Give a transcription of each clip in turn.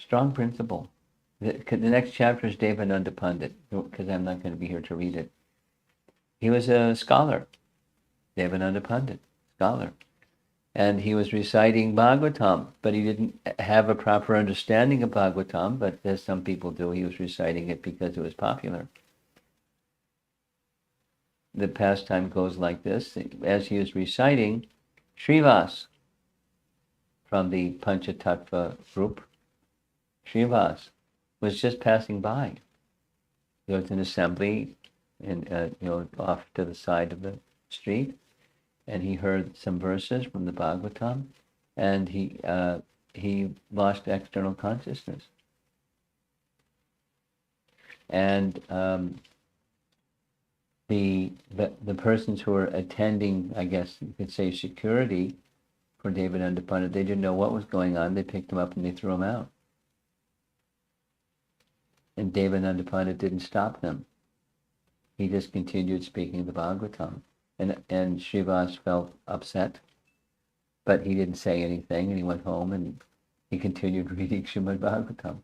Strong principle. The next chapter is Devananda Pandit, because I'm not going to be here to read it. He was a scholar, Devananda Pandit, scholar. And he was reciting Bhagavatam, but he didn't have a proper understanding of Bhagavatam, but as some people do, he was reciting it because it was popular. The pastime goes like this. As he was reciting, Srivas, from the Panchatattva group, Srivas was just passing by. There was an assembly off to the side of the street, and he heard some verses from the Bhagavatam, and he lost external consciousness. And the persons who were attending, I guess you could say, security for Devananda Pandit, they didn't know what was going on. They picked him up and they threw him out. And Devananda Pandit didn't stop them. He just continued speaking the Bhagavatam. And Srivas felt upset, but he didn't say anything, and he went home and he continued reading Srimad Bhagavatam.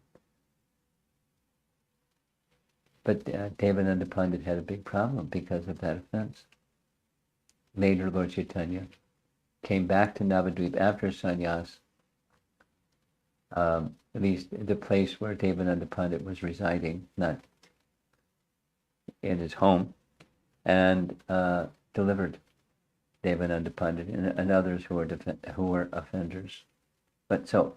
But Devananda Pandit had a big problem because of that offense. Later, Lord Chaitanya came back to Navadvip after sannyas, at least the place where Devananda Pandit was residing, not in his home, and delivered Devananda Pandit and others who were offenders. But so,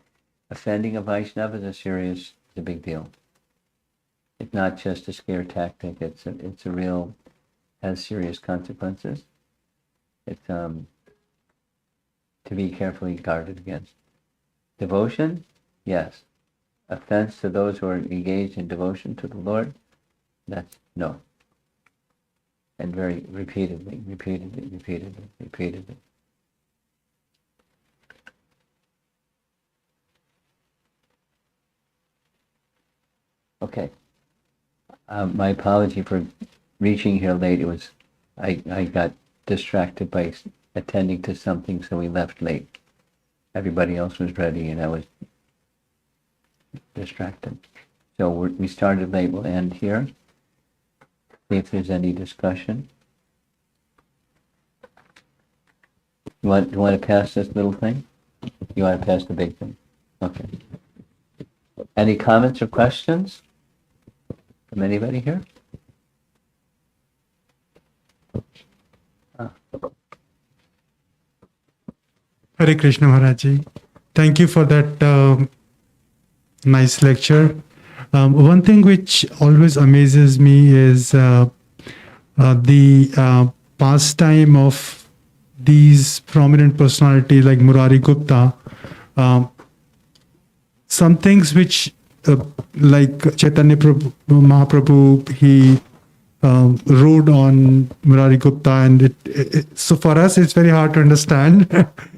offending a Vaishnava is a big deal. It's not just a scare tactic. It's a real, has serious consequences. It's to be carefully guarded against. Devotion, yes. Offense to those who are engaged in devotion to the Lord, that's no. And very repeatedly. Okay. My apology for reaching here late. It was I got distracted by attending to something, so we left late. Everybody else was ready, and I was distracted. So we started late. We'll end here. See if there's any discussion. You want to pass this little thing? You want to pass the big thing? Okay. Any comments or questions from anybody here? Hare Krishna Maharaji. Thank you for that nice lecture. One thing which always amazes me is the pastime of these prominent personalities like Murari Gupta. Some things which, like Chaitanya Mahaprabhu, he wrote on Murari Gupta, and so for us it's very hard to understand.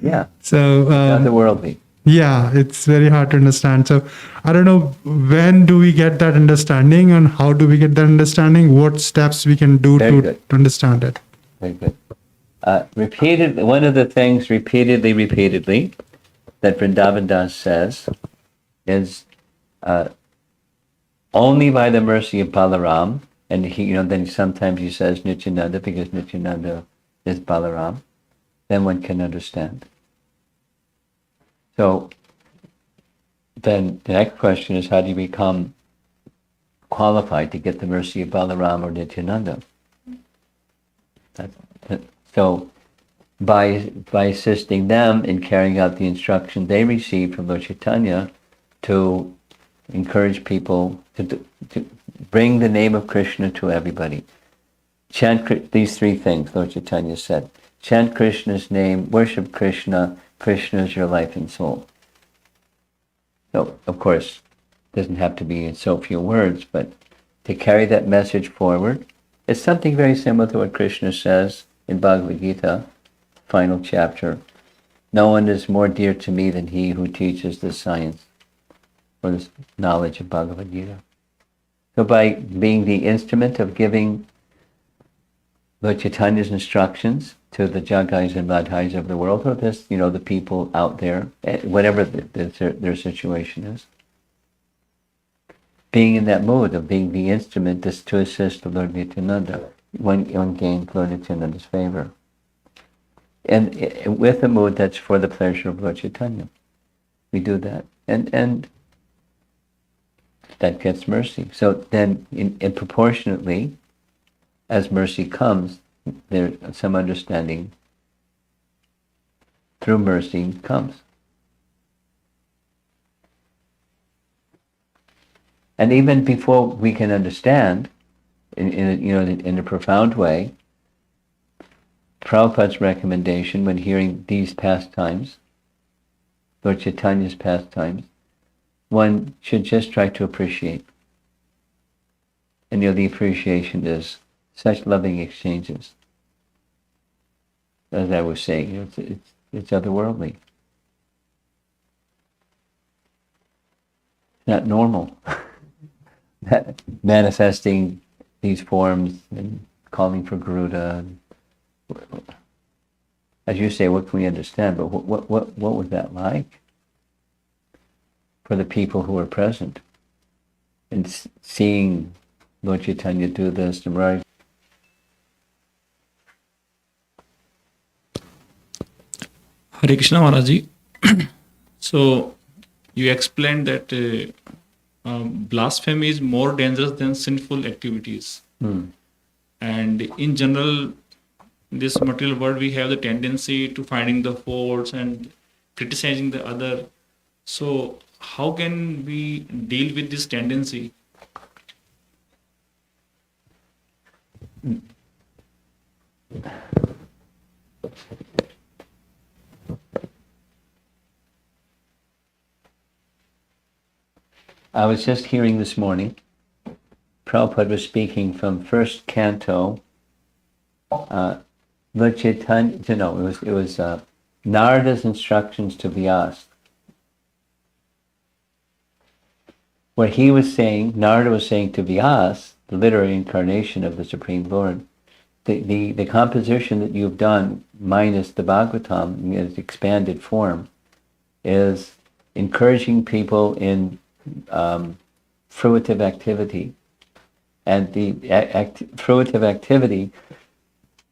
Yeah. So otherworldly. Yeah, it's very hard to understand. So I don't know, when do we get that understanding, and how do we get that understanding? What steps we can do to understand it? Very good. One of the things repeatedly that Vrindavan Das says is only by the mercy of Balaram, and then sometimes he says Nithyananda because Nithyananda is Balaram, then one can understand. So then the next question is, how do you become qualified to get the mercy of Balaram or Nithyananda? So by assisting them in carrying out the instruction they received from Lord Chaitanya to encourage people to bring the name of Krishna to everybody. Chant these three things, Lord Chaitanya said. Chant Krishna's name, worship Krishna, Krishna is your life and soul. So, of course, it doesn't have to be in so few words, but to carry that message forward, it's something very similar to what Krishna says in Bhagavad Gita, final chapter. No one is more dear to me than he who teaches the science or the knowledge of Bhagavad Gita. So by being the instrument of giving Lord Chaitanya's instructions to the Jagais and Madhais of the world, or this, the people out there, whatever their situation is, being in that mood of being the instrument to assist the Lord Nithyananda, one gained Lord Nithyananda's favor. And with a mood that's for the pleasure of Lord Chaitanya. We do that. And that gets mercy. So then, in proportionately, as mercy comes, there's some understanding through mercy comes. And even before we can understand, in a profound way, Prabhupada's recommendation when hearing these pastimes, Lord Chaitanya's pastimes, one should just try to appreciate. And the appreciation is such loving exchanges. As I was saying, it's otherworldly. It's not normal. That manifesting these forms and calling for Garuda. As you say, what can we understand? But what was that like for the people who were present? And seeing Lord Chaitanya do this, the Murari. Hare Krishna Maharaji. So, you explained that blasphemy is more dangerous than sinful activities. And in general, in this material world, we have the tendency to finding the faults and criticizing the other. So, how can we deal with this tendency? I was just hearing this morning, Prabhupada was speaking from first canto, Lord Chaitanya, it was Narada's instructions to Vyasa, where he was saying, Narada was saying to Vyasa, the literary incarnation of the Supreme Lord, the composition that you've done, minus the Bhagavatam in its expanded form, is encouraging people in fruitive activity. And the fruitive activity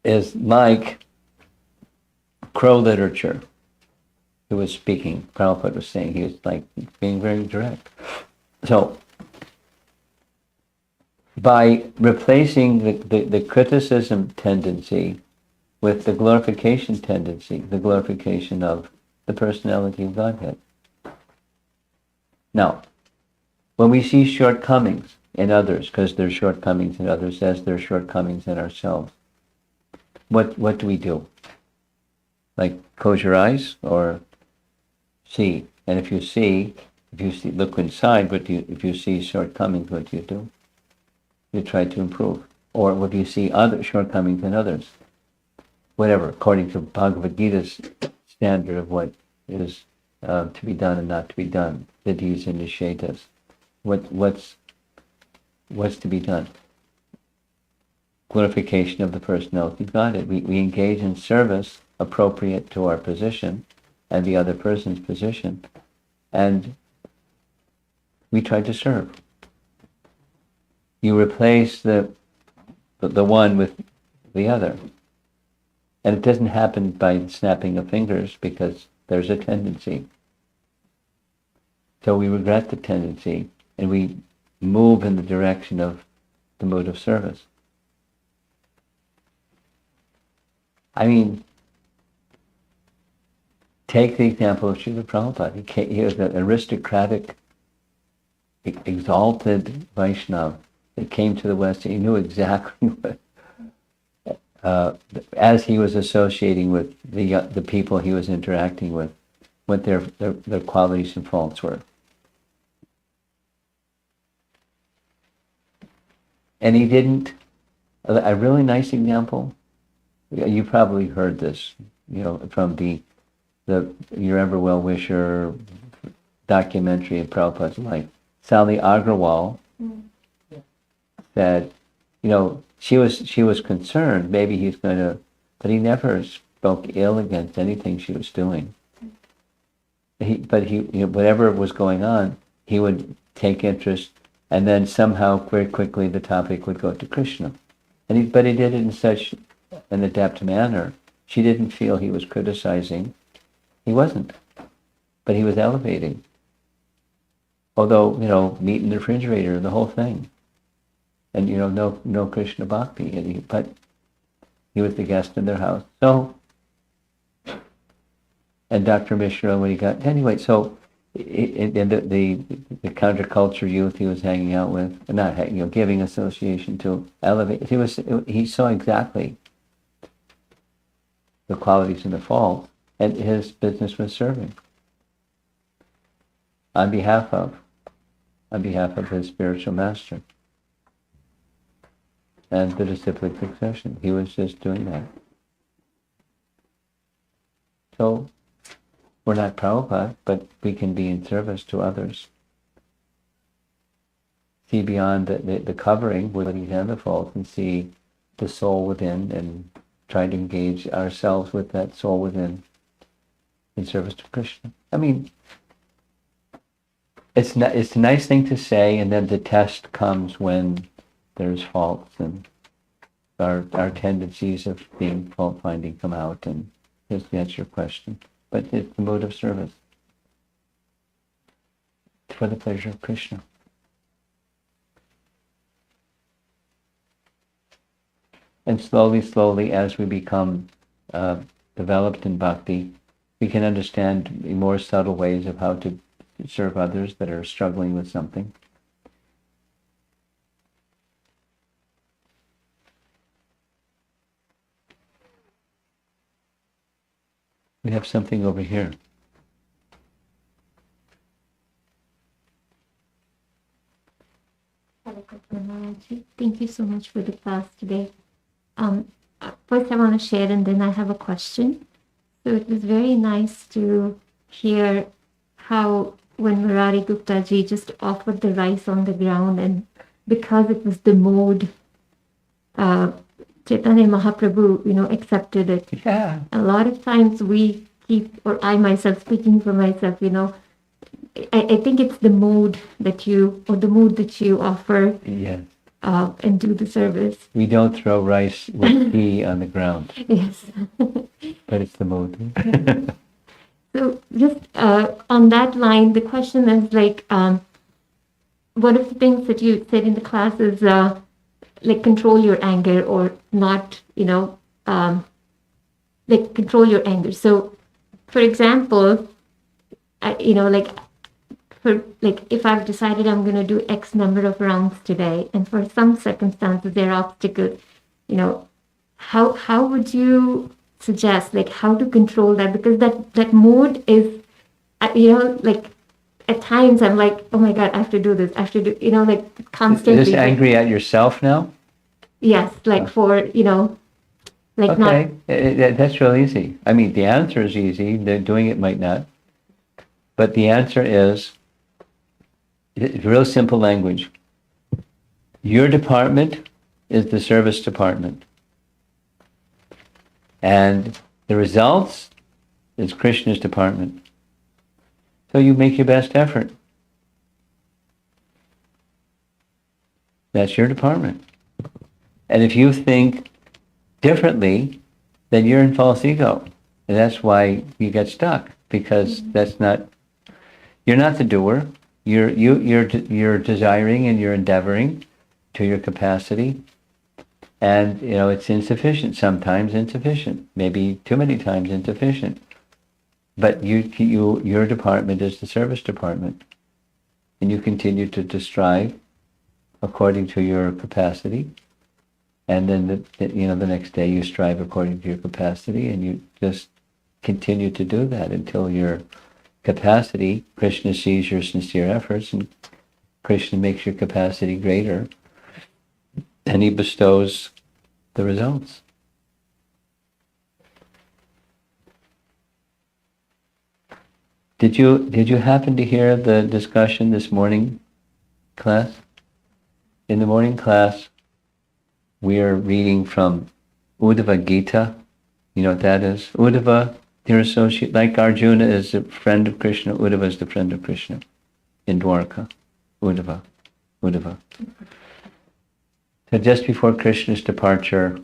is like crow literature. Who was speaking, Prabhupada was saying, he was like being very direct. So, by replacing the criticism tendency with the glorification tendency, the glorification of the personality of Godhead. Now, when we see shortcomings in others, because there's shortcomings in others as there's shortcomings in ourselves, what do we do? Like close your eyes or see? And if you see, look inside, if you see shortcomings, what do? You try to improve. Or what do you see other shortcomings in others? Whatever, according to Bhagavad Gita's standard of what is to be done and not to be done, vidhis and nishetas. What's to be done? Glorification of the personality of Godhead. We engage in service appropriate to our position and the other person's position, and we try to serve. You replace the one with the other. And it doesn't happen by snapping of fingers because there's a tendency. So we regret the tendency and we move in the direction of the mode of service. I mean, take the example of Srila Prabhupada. He was an aristocratic, exalted Vaishnava that came to the West. He knew exactly what, as he was associating with the people he was interacting with, what their qualities and faults were. And he didn't. A really nice example. You probably heard this, from the Your Ever Well Wisher documentary of Prabhupada's life. Sally Agrawal said, she was concerned, maybe he's going to, but he never spoke ill against anything she was doing. But whatever was going on, he would take interest And then somehow, very quickly, the topic would go to Krishna. But he did it in such an adept manner. She didn't feel he was criticizing. He wasn't. But he was elevating. Although, meat in the refrigerator, the whole thing. And, no Krishna Bhakti. But he was the guest in their house. So, and Dr. Mishra, when he got... Anyway, so... And the counterculture youth he was hanging out with, not giving association to elevate. He saw exactly the qualities and the faults, and his business was serving on behalf of his spiritual master and the disciplic succession. He was just doing that. So. We're not Prabhupada, but we can be in service to others. See beyond the covering, looking at the faults, and see the soul within, and try to engage ourselves with that soul within in service to Krishna. I mean, it's a nice thing to say, and then the test comes when there's faults and our tendencies of being fault-finding come out, and that's your question. But it's the mode of service for the pleasure of Krishna. And slowly, as we become developed in bhakti, we can understand more subtle ways of how to serve others that are struggling with something. We have something over here. Thank you so much for the class today. First I want to share and then I have a question. So it was very nice to hear how when Murari Gupta ji just offered the rice on the ground, and because it was the mode, Chaitanya Mahaprabhu, accepted it. Yeah. A lot of times we keep, or I myself, speaking for myself, I think it's the mood that you offer. Yes. And do the service. We don't throw rice with tea on the ground. Yes. But it's the mood. So just on that line, the question is one of the things that you said in the class is control your anger, or not, control your anger. So, for example, if I've decided I'm going to do X number of rounds today, and for some circumstances there are obstacles, how would you suggest how to control that? Because that mode is, at times I'm like, oh my God, I have to do this. I have to do, constantly. Is this angry at yourself now? Yes, not. Okay, that's real easy. I mean, the answer is easy. Doing it might not. But the answer is, real simple language. Your department is the service department. And the results is Krishna's department. So you make your best effort. That's your department. And if you think differently, then you're in false ego. And that's why you get stuck, because you're not the doer. You're desiring and you're endeavoring to your capacity, and it's insufficient. Sometimes insufficient, maybe too many times insufficient. But your department is the service department, and you continue to strive according to your capacity, and then the next day you strive according to your capacity, and you just continue to do that until your capacity, Krishna sees your sincere efforts, and Krishna makes your capacity greater, and he bestows the results. Did you happen to hear the discussion this morning, class? In the morning class, we are reading from Uddhava Gita. You know what that is? Uddhava, dear associate, like Arjuna is a friend of Krishna, Uddhava is the friend of Krishna in Dwarka. Uddhava Uddhava. So just before Krishna's departure,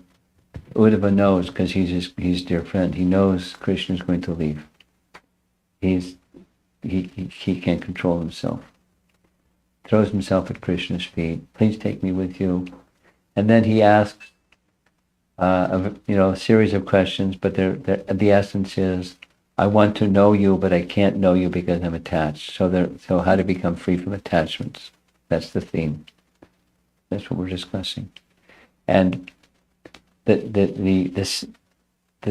Uddhava knows, because he's dear friend, he knows Krishna's going to leave. He can't control himself. Throws himself at Krishna's feet. Please take me with you. And then he asks, a series of questions, but the essence is, I want to know you, but I can't know you because I'm attached. So how to become free from attachments. That's the theme. That's what we're discussing. And the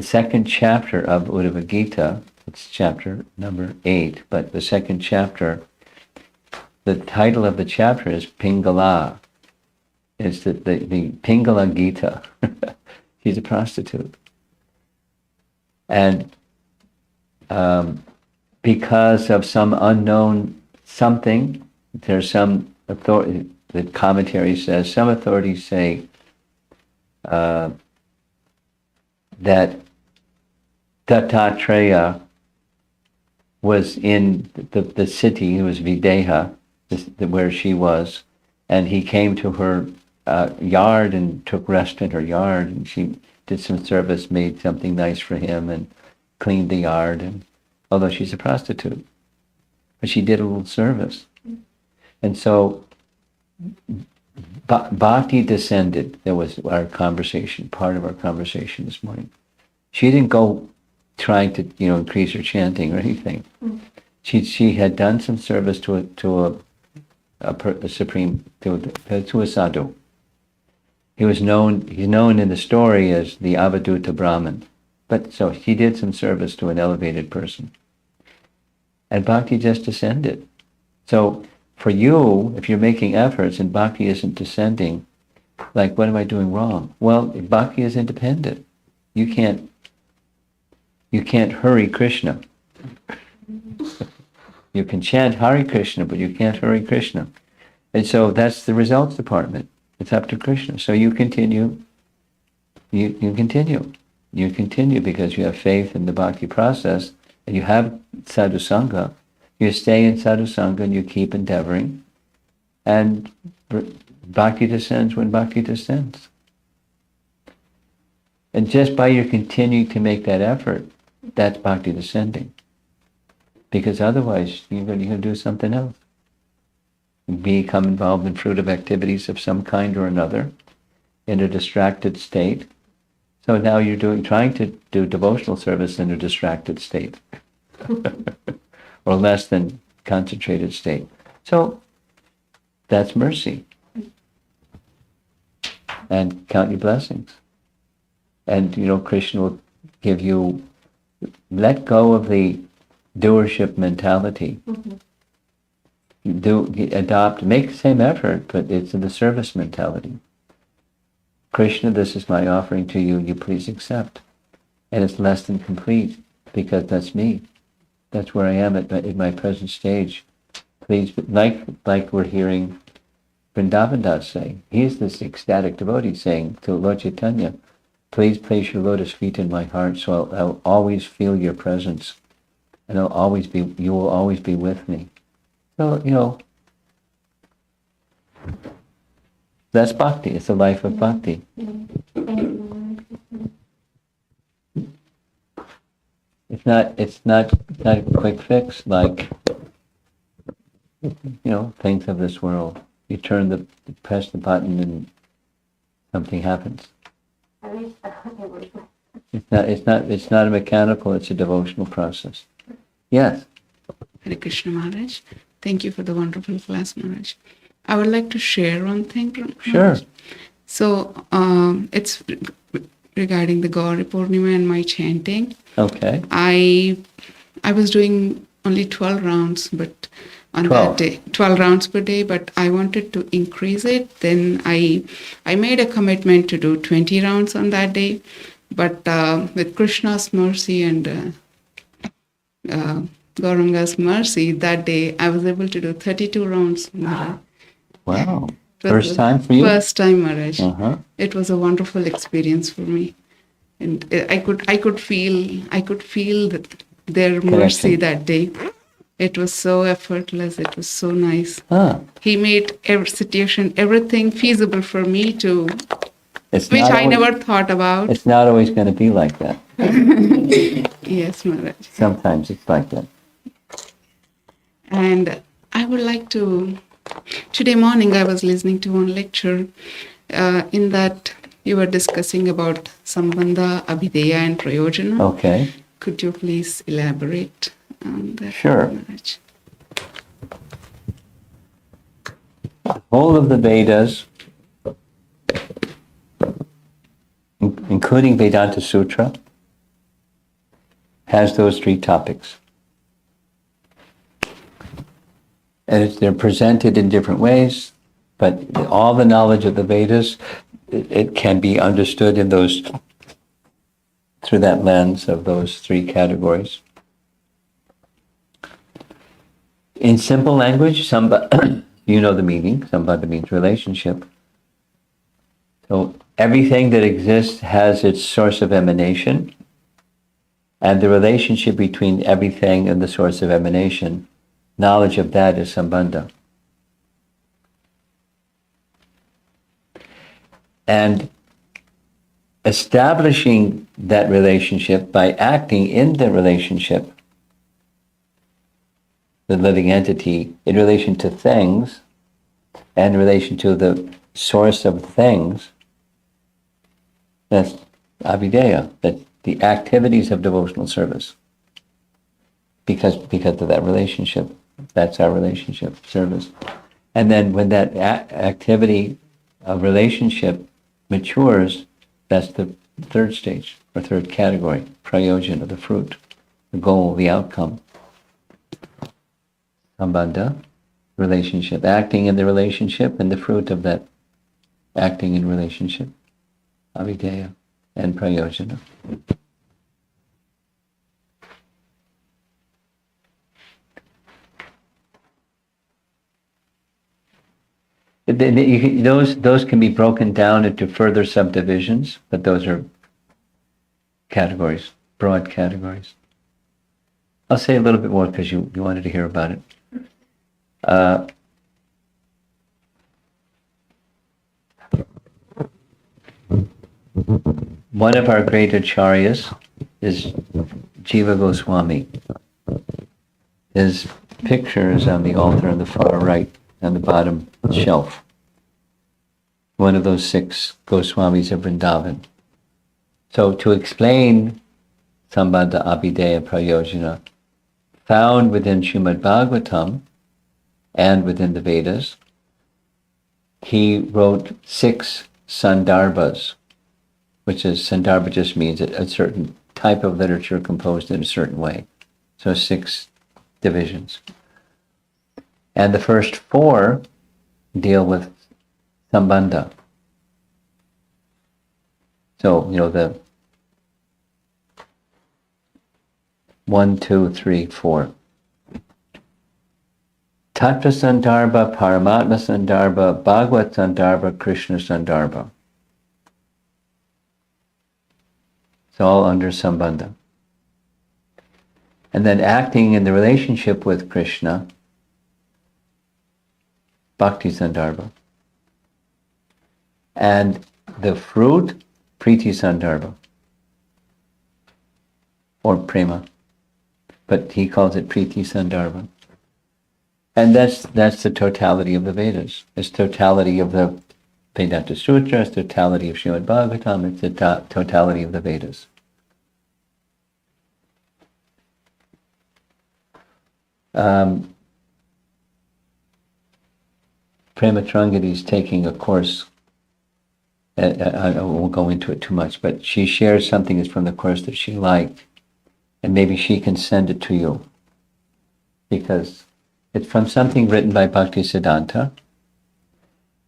second chapter of Uddhava Gita, it's chapter number 8, but the second chapter, the title of the chapter is Pingala. It's the Pingala Gita. She's a prostitute. And because of some unknown something, there's some authority, the commentary says, some authorities say that Dattatreya was in the city, it was Videha, where she was, and he came to her yard and took rest in her yard, and she did some service, made something nice for him, and cleaned the yard, and although she's a prostitute, but she did a little service. And so Bhakti descended. That was our conversation, part of our conversation this morning. She didn't go trying to, increase her chanting or anything. She had done some service to a supreme, to a sadhu. He's known in the story as the Avaduta Brahmin. But so he did some service to an elevated person. And Bhakti just descended. So for you, if you're making efforts and Bhakti isn't descending, like, what am I doing wrong? Well, Bhakti is independent. You can't hurry Krishna. You can chant Hare Krishna, but you can't hurry Krishna. And so that's the results department. It's up to Krishna. So you continue. You continue. You continue because you have faith in the bhakti process, and you have sadhu sangha. You stay in sadhu sangha and you keep endeavoring, and bhakti descends when bhakti descends. And just by your continuing to make that effort, that's bhakti descending. Because otherwise, you're going to do something else. Become involved in fruitive activities of some kind or another, in a distracted state. So now you're trying to do devotional service in a distracted state, or less than concentrated state. So that's mercy. And count your blessings. And Krishna will give you, let go of the doership mentality. Make the same effort, but it's in the service mentality. Krishna, this is my offering to you, you please accept. And it's less than complete, because that's me. That's where I am at my present stage. Please, like we're hearing Vrindavan Das say, he is this ecstatic devotee saying to Lord Chaitanya, please place your lotus feet in my heart so I'll always feel your presence, and you will always be with me. So, that's bhakti. It's a life of bhakti. It's not a quick fix like, things of this world. You press the button and something happens. It's not a mechanical, it's a devotional process. Yes. Hare Krishna Maharaj. Thank you for the wonderful class, Maharaj. I would like to share one thing. Sure. So it's regarding the Gauri Purnima and my chanting. Okay. I was doing only 12 rounds, but on 12. that day, 12 rounds per day, but I wanted to increase it. Then I made a commitment to do 20 rounds on that day. But with Krishna's mercy and Gauranga's mercy, that day I was able to do 32 rounds, Maharaj. Wow. First time for you? First time, Maharaj. Uh-huh. It was a wonderful experience for me, and I could feel their mercy that day. It was so effortless. It was so nice. Ah, He made every situation, everything feasible for me to, it's which not I always, never thought about. it's not always going to be like that. Yes, Maharaj. Sometimes it's like that. And I would like to, today morning I was listening to one lecture in that you were discussing about Sambandha, Abhideya and Prayojana. Okay, Could you please elaborate on that? Sure. Maharaj? all of the Vedas, including Vedanta Sutra, has those three topics. And they're presented in different ways, but all the knowledge of the Vedas, it can be understood in those, through that lens of those three categories. In simple language, you know the meaning, sambandha means relationship. So everything that exists has its source of emanation, and the relationship between everything and the source of emanation, knowledge of that is sambandha. And establishing that relationship by acting in the relationship, the living entity, in relation to things and in relation to the source of things, that's abhideya, that's the activities of devotional service. Because of that relationship, that's our relationship, service. And then when that activity of relationship matures, that's the third stage, or third category, prayojana, the fruit, the goal, the outcome. Sambandha, relationship, acting in the relationship, and the fruit of that acting in relationship, abhideya, and prayojana. Those can be broken down into further subdivisions, but those are categories, broad categories. I'll say a little bit more because you wanted to hear about it. One of our great acharyas is Jiva Goswami. His picture is on the altar on the far right, on the bottom shelf. One of those 6 Goswamis of Vrindavan. So to explain Sambandha, Abhideya, Prayojana, found within Srimad Bhagavatam and within the Vedas, he wrote 6 sandarbhas, which is, sandarbha just means a certain type of literature composed in a certain way. So 6 divisions. And the first 4 deal with sambandha. So, the 1, 2, 3, 4. Tattva Sandarbha, Paramatma Sandarbha, Bhagavat Sandarbha, Krishna Sandarbha. It's all under sambandha. And then acting in the relationship with Krishna, Bhakti Sandarbha. And the fruit, Priti Sandarbha. Or Prema. But he calls it Priti Sandarbha. And that's the totality of the Vedas. It's totality of the Vedanta Sutra, it's totality of Srimad Bhagavatam, it's the totality of the Vedas. Prema Trangadi is taking a course, I won't go into it too much, but she shares something that's from the course that she liked, and maybe she can send it to you, because it's from something written by Bhaktisiddhanta,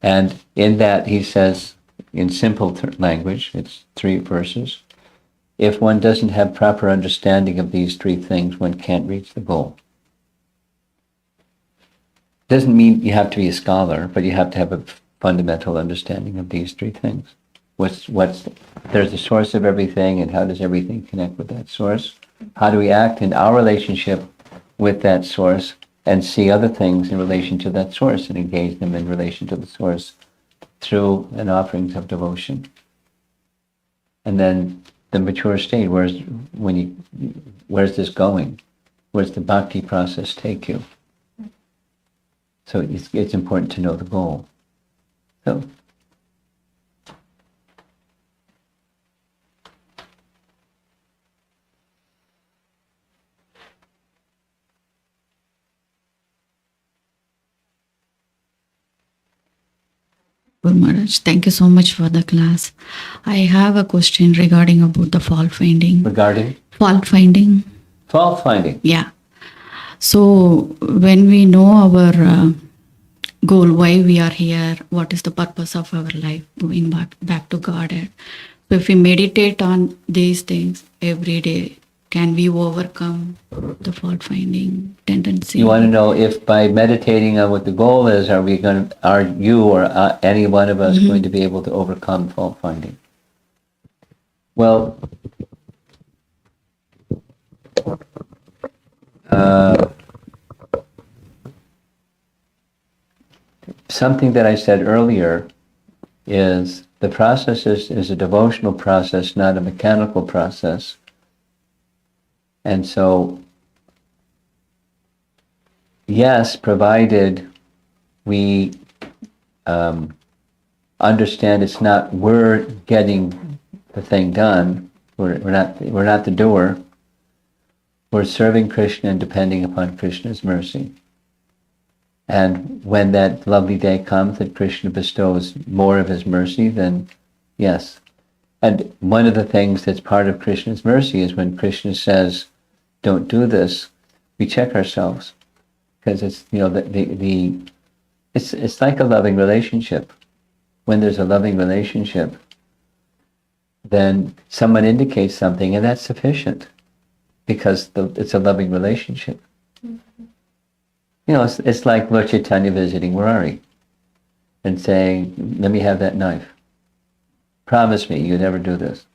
and in that he says, in simple language, it's 3 verses, if one doesn't have proper understanding of these 3 things, one can't reach the goal. Doesn't mean you have to be a scholar, but you have to have a fundamental understanding of these 3 things. There's the source of everything, and how does everything connect with that source? How do we act in our relationship with that source and see other things in relation to that source and engage them in relation to the source through an offerings of devotion. And then the mature state, where's this going? Where's the bhakti process take you? So it's important to know the goal. So Guru Maharaj, thank you so much for the class. I have a question regarding about the fault finding. regarding Fault finding, fault finding. yeah. So when we know our goal, why we are here, what is the purpose of our life, going back to Godhead. So if we meditate on these things every day, can we overcome the fault finding tendency? You want to know if by meditating on what the goal is, are you or any one of us going to be able to overcome fault finding? Well, something that I said earlier is the process is a devotional process, not a mechanical process. And so, yes, provided we understand it's not we're getting the thing done, we're not the doer. We're serving Krishna and depending upon Krishna's mercy. And when that lovely day comes that Krishna bestows more of his mercy, then yes. And one of the things that's part of Krishna's mercy is when Krishna says, don't do this, we check ourselves. Because it's, it's like a loving relationship. When there's a loving relationship, then someone indicates something and that's sufficient. Because it's a loving relationship. It's like Lord Chaitanya visiting Murari and saying, let me have that knife. Promise me you never do this.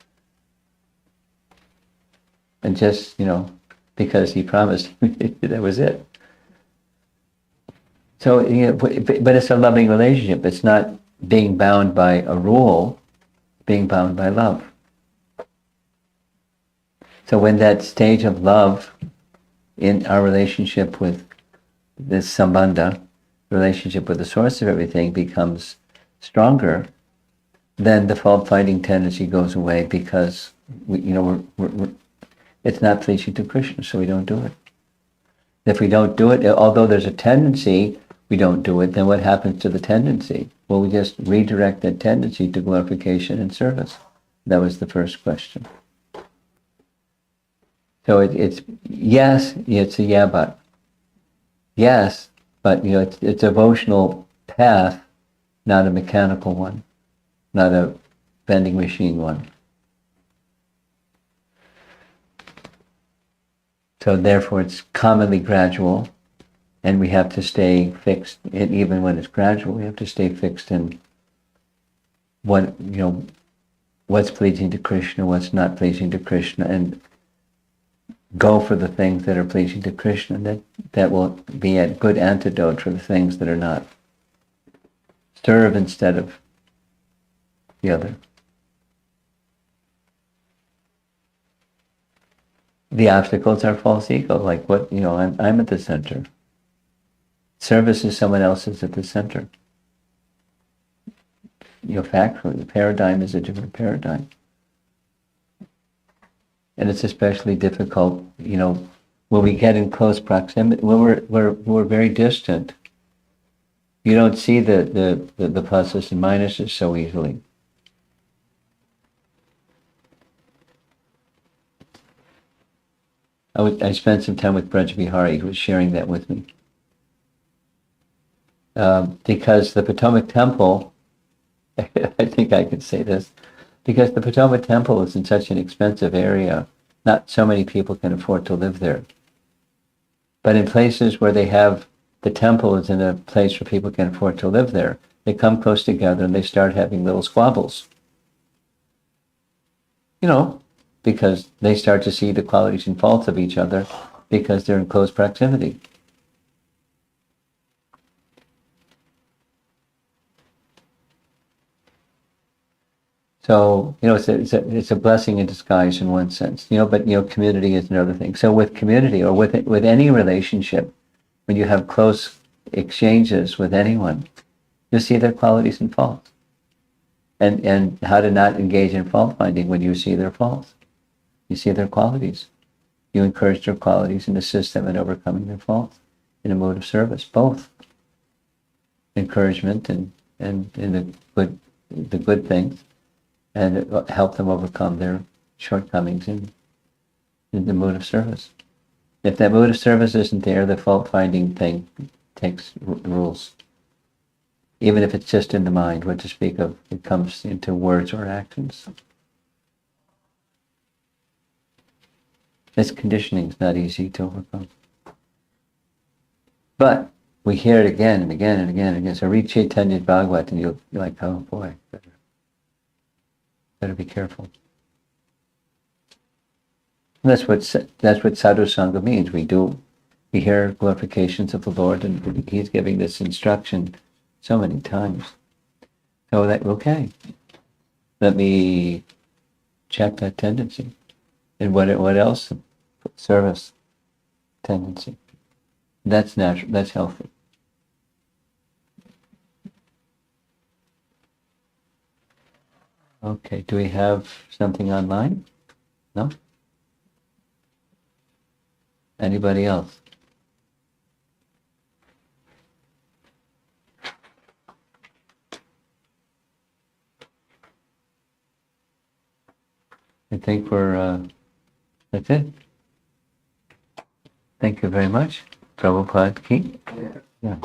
And just, because he promised, that was it. So, but it's a loving relationship. It's not being bound by a rule, being bound by love. So when that stage of love in our relationship with this sambandha, relationship with the source of everything becomes stronger, then the fault-finding tendency goes away because it's not pleasing to Krishna, so we don't do it. If we don't do it, although there's a tendency, we don't do it, then what happens to the tendency? Well, we just redirect that tendency to glorification and service. That was the first question. So it's yes, it's a yeah, but. Yes, but it's a devotional path, not a mechanical one, not a vending machine one. So therefore it's commonly gradual, and we have to stay fixed, and even when it's gradual, we have to stay fixed in what's pleasing to Krishna, what's not pleasing to Krishna, and go for the things that are pleasing to Krishna. That will be a good antidote for the things that are not. Serve instead of the other. The obstacles are false ego, like what, I'm at the center. Service is someone else's at the center. Factually, the paradigm is a different paradigm. And it's especially difficult, when we get in close proximity, when we're very distant. You don't see the pluses and minuses so easily. I spent some time with Braj Vihari, who was sharing that with me. Because the Potomac Temple, I think I can say this, because the Potomac Temple is in such an expensive area, not so many people can afford to live there. But in places where they have, the temple is in a place where people can afford to live there, they come close together and they start having little squabbles. Because they start to see the qualities and faults of each other, because they're in close proximity. So, it's a blessing in disguise in one sense, but, community is another thing. So with community or with any relationship, when you have close exchanges with anyone, you see their qualities and faults. And how to not engage in fault finding when you see their faults. You see their qualities. You encourage their qualities and assist them in overcoming their faults in a mode of service, both encouragement and in the good things, and help them overcome their shortcomings in the mode of service. If that mode of service isn't there, the fault-finding thing takes rules. Even if it's just in the mind, what to speak of, it comes into words or actions. This conditioning is not easy to overcome. But we hear it again and again and again and again. So read Chaitanya Bhagavata and you're like, oh boy, better be careful. And that's what sadhu sangha means. We hear glorifications of the Lord, and He's giving this instruction so many times. So that, okay, let me check that tendency. And what else? Service tendency. That's natural, that's healthy. Okay, do we have something online? No? Anybody else? I think that's it. Thank you very much. Prabhupada ki. Yeah.